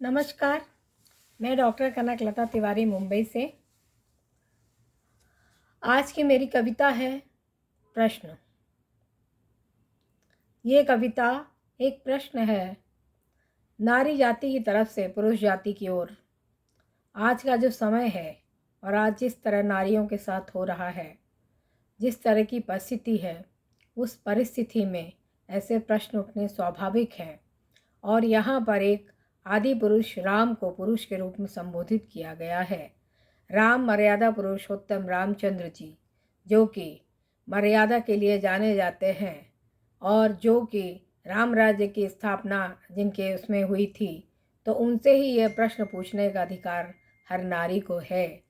नमस्कार। मैं डॉक्टर कनकलता तिवारी मुंबई से। आज की मेरी कविता है प्रश्न। ये कविता एक प्रश्न है नारी जाति की तरफ से पुरुष जाति की ओर। आज का जो समय है और आज जिस तरह नारियों के साथ हो रहा है, जिस तरह की परिस्थिति है, उस परिस्थिति में ऐसे प्रश्न उठने स्वाभाविक हैं। और यहाँ पर एक आदि पुरुष राम को पुरुष के रूप में संबोधित किया गया है। राम मर्यादा पुरुषोत्तम रामचंद्र जी, जो कि मर्यादा के लिए जाने जाते हैं और जो कि राम राज्य की स्थापना जिनके उसमें हुई थी, तो उनसे ही यह प्रश्न पूछने का अधिकार हर नारी को है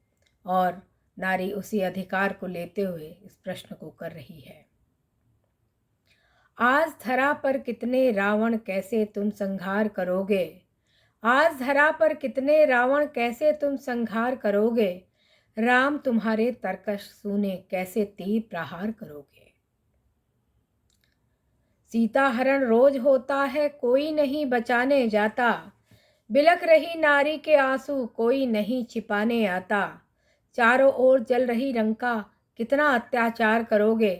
और नारी उसी अधिकार को लेते हुए इस प्रश्न को कर रही है। आज धरा पर कितने रावण कैसे तुम संहार करोगे। आज धरा पर कितने रावण कैसे तुम संहार करोगे। राम तुम्हारे तरकश सूने कैसे तीर प्रहार करोगे। सीता हरण रोज होता है कोई नहीं बचाने जाता। बिलख रही नारी के आंसू कोई नहीं छिपाने आता। चारों ओर जल रही लंका कितना अत्याचार करोगे।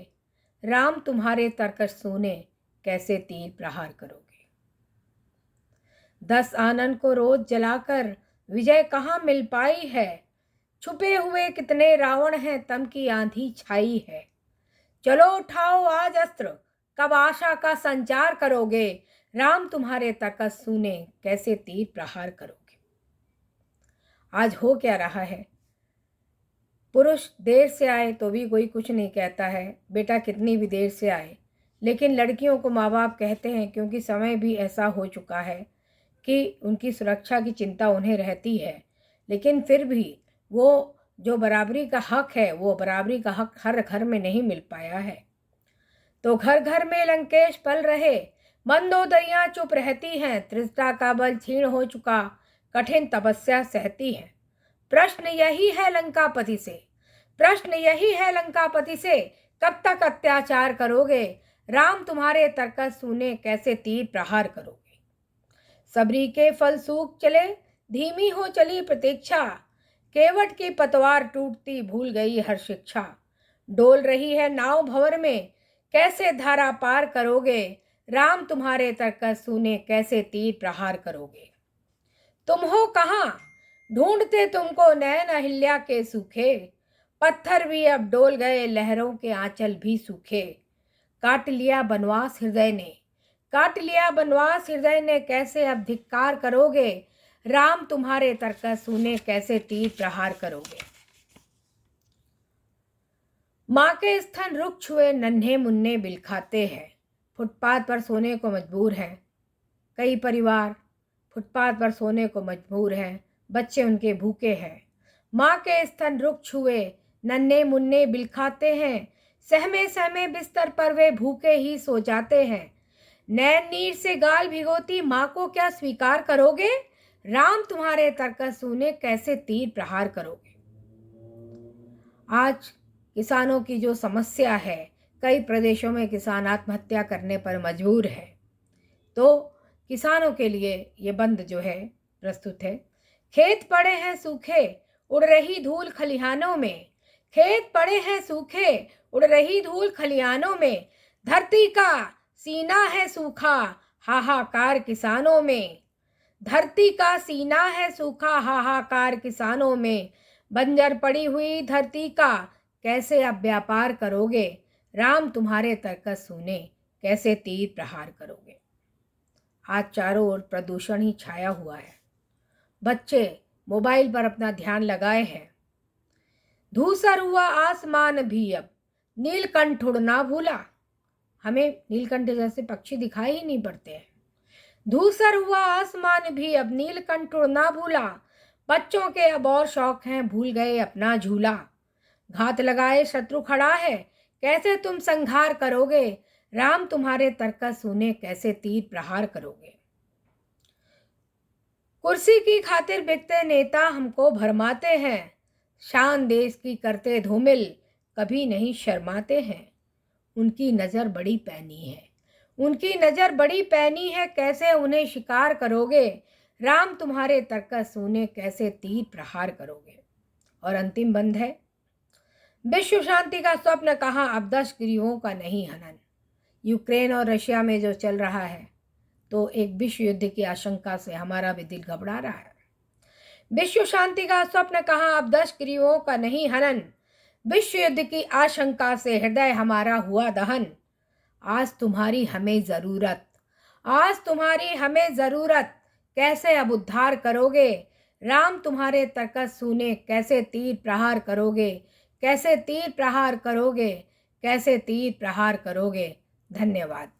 राम तुम्हारे तरकश सूने कैसे तीर प्रहार करोगे। 10 आनन को रोज जलाकर विजय कहाँ मिल पाई है। छुपे हुए कितने रावण हैं तम की आंधी छाई है। चलो उठाओ आज अस्त्र कब आशा का संचार करोगे। राम तुम्हारे तरकश सूने कैसे तीर प्रहार करोगे। आज हो क्या रहा है। पुरुष देर से आए तो भी कोई कुछ नहीं कहता है, बेटा कितनी भी देर से आए। लेकिन लड़कियों को माँ बाप कहते हैं, क्योंकि समय भी ऐसा हो चुका है कि उनकी सुरक्षा की चिंता उन्हें रहती है। लेकिन फिर भी वो जो बराबरी का हक है, वो बराबरी का हक हर घर में नहीं मिल पाया है। तो घर घर में लंकेश पल रहे, मंदोदरियाँ चुप रहती हैं। त्रिजटा का बल क्षीण हो चुका, कठिन तपस्या सहती है। प्रश्न यही है लंकापति से, प्रश्न यही है लंकापति से, कब तक अत्याचार करोगे। राम तुम्हारे तरकश सूने कैसे तीर प्रहार करोगे। सबरी के फल सूख चले, धीमी हो चली प्रतीक्षा। केवट की पतवार टूटती भूल गई हर शिक्षा। डोल रही है नाव भंवर में, कैसे धारा पार करोगे। राम तुम्हारे तरकश सूने कैसे तीर प्रहार करोगे। तुम हो कहाँ ढूंढते तुमको नैन अहिल्या के सूखे। पत्थर भी अब डोल गए, लहरों के आंचल भी सूखे। काट लिया बनवास हृदय ने, काट लिया बनवास हृदय ने, कैसे अब धिक्कार करोगे। राम तुम्हारे तरकश सूने कैसे तीर प्रहार करोगे। माँ के स्तन रुख छुए नन्हे मुन्ने बिलखाते हैं। फुटपाथ पर सोने को मजबूर हैं। कई परिवार फुटपाथ पर सोने को मजबूर हैं, बच्चे उनके भूखे हैं। माँ के स्तन रुख छुए नन्हे मुन्ने बिलखाते हैं। सहमे सहमे बिस्तर पर वे भूखे ही सो जाते हैं। नैन नीर से गाल भिगोती माँ को क्या स्वीकार करोगे। राम तुम्हारे तरकश सूने कैसे तीर प्रहार करोगे। आज किसानों की जो समस्या है, कई प्रदेशों में किसान आत्महत्या करने पर मजबूर है। तो किसानों के लिए ये बंद जो है प्रस्तुत है। खेत पड़े हैं सूखे उड़ रही धूल खलिहानों में। खेत पड़े हैं सूखे उड़ रही धूल खलिहानों में। धरती का सीना है सूखा हाहाकार किसानों में। धरती का सीना है सूखा हाहाकार किसानों में। बंजर पड़ी हुई धरती का कैसे अब व्यापार करोगे। राम तुम्हारे तरकश सूने कैसे तीर प्रहार करोगे। आज चारों ओर प्रदूषण ही छाया हुआ है। बच्चे मोबाइल पर अपना ध्यान लगाए हैं। धूसर हुआ आसमान भी अब नीलकंठ उड़ना भूला। हमें नीलकंठ जैसे पक्षी दिखाई ही नहीं पड़ते हैं। धूसर हुआ आसमान भी अब नीलकंठ उड़ना भूला। बच्चों के अब और शौक हैं, भूल गए अपना झूला। घात लगाए शत्रु खड़ा है, कैसे तुम संहार करोगे। राम तुम्हारे तरकश सूने कैसे तीर प्रहार करोगे। कुर्सी की खातिर बिकते नेता हमको भरमाते हैं। शान देश की करते धूमिल कभी नहीं शर्माते हैं। उनकी नज़र बड़ी पैनी है, उनकी नज़र बड़ी पैनी है, कैसे उन्हें शिकार करोगे। राम तुम्हारे तर्कस सुने कैसे तीर प्रहार करोगे। और अंतिम बंद है, विश्व शांति का स्वप्न कहाँ अब 10 गृहों का नहीं हनन। यूक्रेन और रशिया में जो चल रहा है तो एक विश्व युद्ध की आशंका से हमारा भी दिल घबरा रहा है। विश्व शांति का स्वप्न कहाँ अब 10 गृहों का नहीं हनन। विश्व युद्ध की आशंका से हृदय हमारा हुआ दहन। आज तुम्हारी हमें ज़रूरत, आज तुम्हारी हमें ज़रूरत, कैसे अब उद्धार करोगे। राम तुम्हारे तर्कस सुने कैसे तीर प्रहार करोगे, कैसे तीर प्रहार करोगे, कैसे तीर प्रहार करोगे। धन्यवाद।